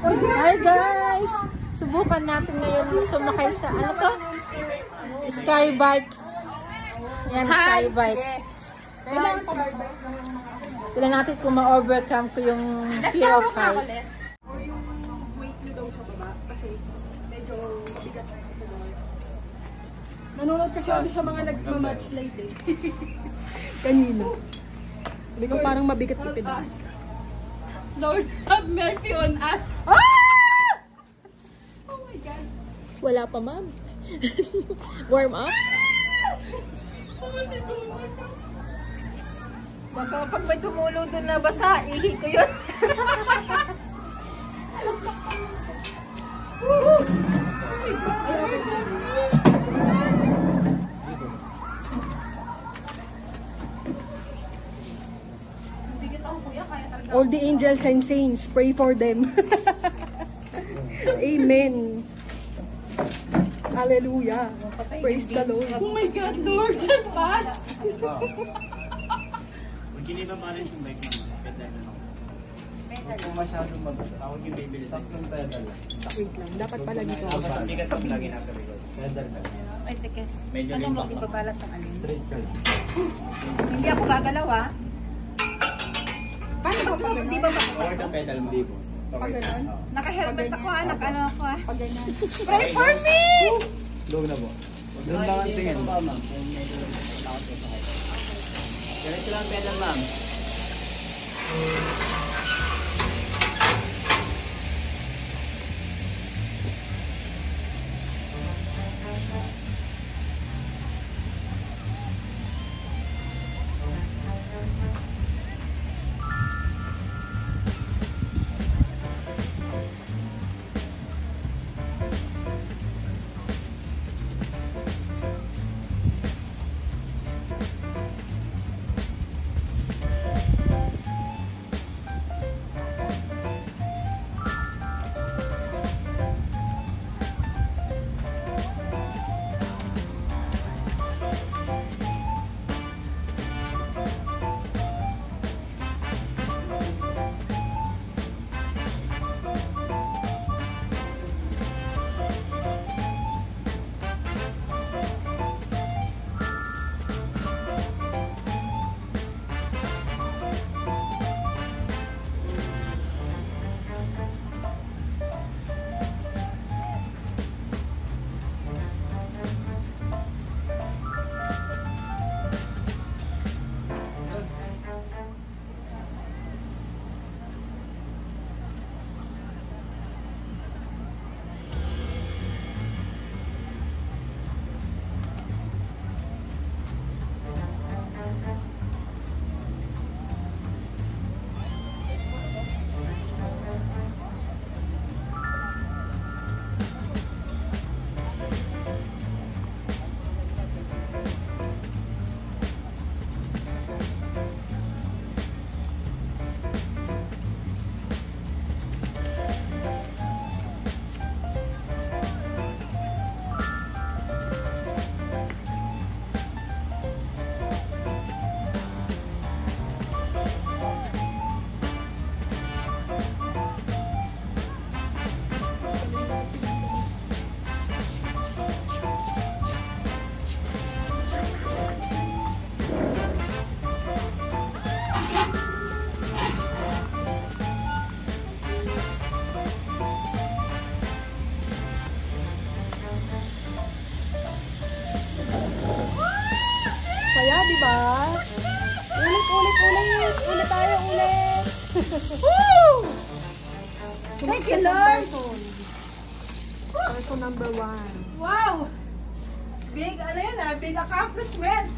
Hi guys! Subukan natin ngayon sumakay sa ano to? Skybike. Yan, skybike. Guys, tignan natin kung ma-overcome ko yung fear of height. Or yung weight nyo daw sa baba kasi medyo mabigat siya ito daw. Nanonood kasi ako sa mga nagma-mudslide eh. Kanina. Hindi ko parang mabigat ipin. Lord have mercy on us. Ah! Oh my God. Wala pa, ma'am. Warm up? Baka pag may tumulo doon na basa, ihi ko yun. Ay, okay siya. All the angels and saints, pray for them. Amen. Hallelujah. Praise the Lord. Oh my God, Lord, that fast. Kung hindi ba manage yung bike naman, pedal na lang. Kung masyadong mag-tawag yung bibili sa yung pedal. Wait lang, dapat pala dito. Tapos hindi ka tapos lagi nasa likod. Pedal ka. Ay, teke. Medyo Ano mo limbak lang. ibabalas ang alin? Straight ka lang. Hindi ako gagalaw, ah. Paano ba pag di ba ba? Forward ang pedal mo. Hindi po. Pag ganun? Naka-helmet ako, ah. Naka-ano ako, ah. Pag ganyan. Pray for me! Low na po. Doon lang ang tingin. Diretso lang ang pedal, ma'am. Saya, di ba? Ulit. Ulit tayo, ulit. Woo! Thank you, Lord. Person number 1. Wow! Big, ano yun, ah? Big accomplishment.